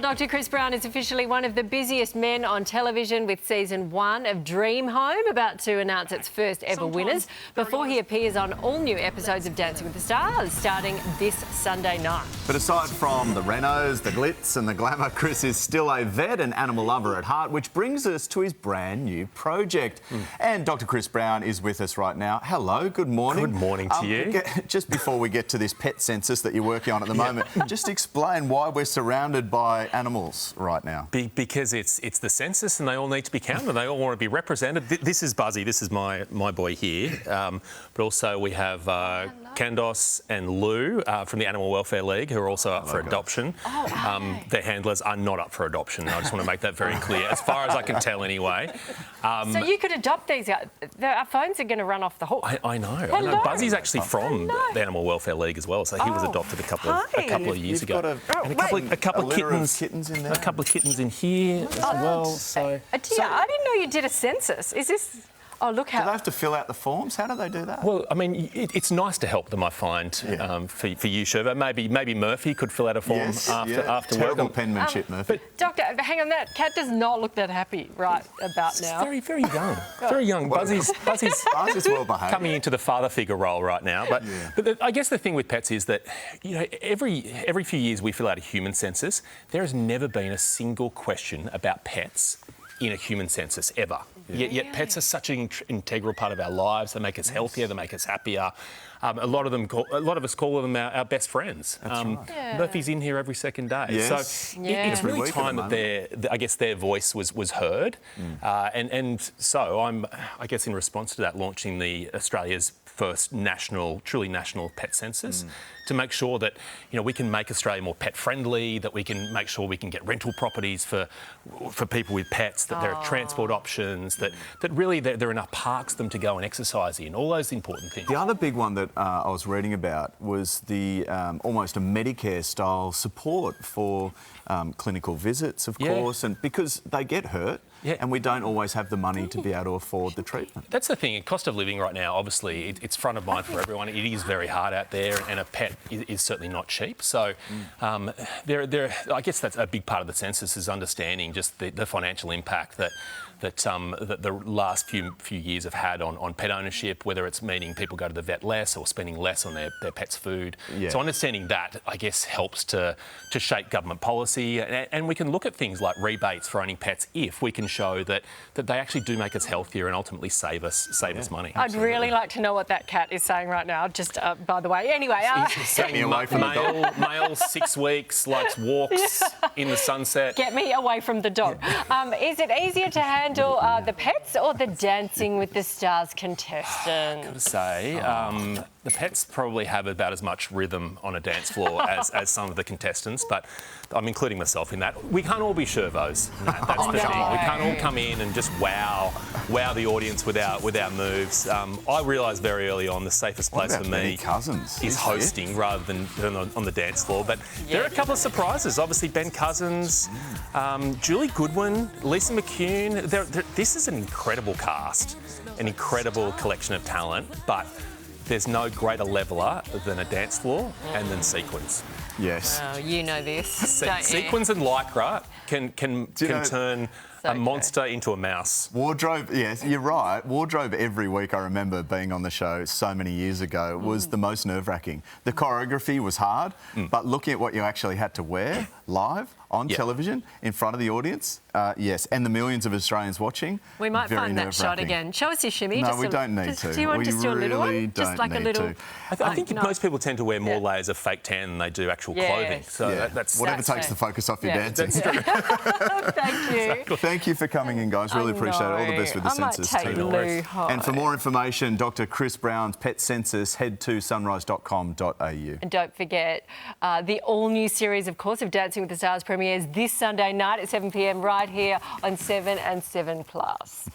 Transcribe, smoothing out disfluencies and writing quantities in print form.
Dr. Chris Brown is officially one of the busiest men on television, with season 1 of Dream Home about to announce its first ever winners before he appears on all new episodes of Dancing with the Stars starting this Sunday night. But aside from the renos, the glitz and the glamour, Chris is still a vet and animal lover at heart, which brings us to his brand new project. And Dr. Chris Brown is with us right now. Hello, good morning. Good morning to you. Just before we get to this pet census that you're working on at the moment, just explain why we're surrounded by animals right now. Because it's the census and they all need to be counted. They all want to be represented. This is Buzzy. This is my boy here. But also we have Candos and Lou from the Animal Welfare League, who are also up for adoption. Their handlers are not up for adoption. I just want to make that very clear, as far as I can tell anyway. So you could adopt these. Our phones are going to run off the hook. I know. Buzzy's actually from the Animal Welfare League as well, so he was adopted a couple of years ago. And a couple of kittens in there. A couple of kittens in here as well. So I didn't know you did a census. Is this? Oh, look how... Do they have to fill out the forms? How do they do that? Well, I mean, it's nice to help them, I find, for you, Sherva. Maybe Murphy could fill out a form after Terrible work. penmanship, Murphy. Doctor, hang on, that cat does not look that happy right about now. Very, very young. Very young. Buzzy's well behaved. Coming into the father figure role right now. But I guess the thing with pets is that, you know, every few years we fill out a human census. There has never been a single question about pets in a human census ever. Yet pets are such an integral part of our lives. They make us healthier, they make us happier. A lot of us call them our best friends. That's right. Murphy's in here every second day. Yes. So it's really time that I guess their voice was heard. And so I'm, I guess in response to that, launching the Australia's first truly national pet census to make sure that, you know, we can make Australia more pet friendly, that we can make sure we can get rental properties for people with pets, that there are transport options, that really there are enough parks for them to go and exercise in, all those important things. The other big one that I was reading about was the almost a Medicare-style support for clinical visits, of course, and because they get hurt and we don't always have the money to be able to afford the treatment. That's the thing. Cost of living right now, obviously, it's front of mind for everyone. It is very hard out there, and a pet is certainly not cheap. So I guess that's a big part of the census, is understanding just the financial impact that the last few years have had on pet ownership, whether it's meaning people go to the vet less or spending less on their pet's food. So understanding that, I guess, helps to shape government policy, and we can look at things like rebates for owning pets if we can show that they actually do make us healthier and ultimately save us money. I'd really like to know what that cat is saying right now, just by the way. Anyway, he's saying away from male 6 weeks, likes walks in the sunset. Get me away from the dog. Is it easier to handle the pets or the Dancing with the Stars contestants? I've got to say, the pets probably have about as much rhythm on a dance floor as some of the contestants, but I'm including myself in that. We can't all be Shervos. That's the thing. We can't all come in and just wow the audience with our moves. I realised very early on the safest place for me is hosting rather than on the dance floor. But there are a couple of surprises. Obviously, Ben Cousins, Julie Goodwin, Lisa McCune. This is an incredible cast, an incredible collection of talent, but there's no greater leveller than a dance floor and than sequins. Yes. Oh, you know this, don't you? Sequins and lycra can turn a monster into a mouse. Wardrobe, yes, you're right. Wardrobe every week, I remember being on the show so many years ago, was the most nerve-wracking. The choreography was hard, but looking at what you actually had to wear live on television in front of the audience, yes, and the millions of Australians watching. We might find that shot again. Show us your shimmy. No, we don't need to. Do you want just do a little one? Just like a little. I think most people tend to wear more layers of fake tan than they do actual clothing. So that's whatever takes the focus off your dancing. That's true. Thank you. Well, thank you for coming in, guys. Really appreciate it. All the best with the census too. And for more information, Dr. Chris Brown's Pet Census, head to sunrise.com.au. And don't forget, the all-new series, of course, of Dancing with the Stars premieres this Sunday night at 7 p.m. right here on 7 and 7 Plus.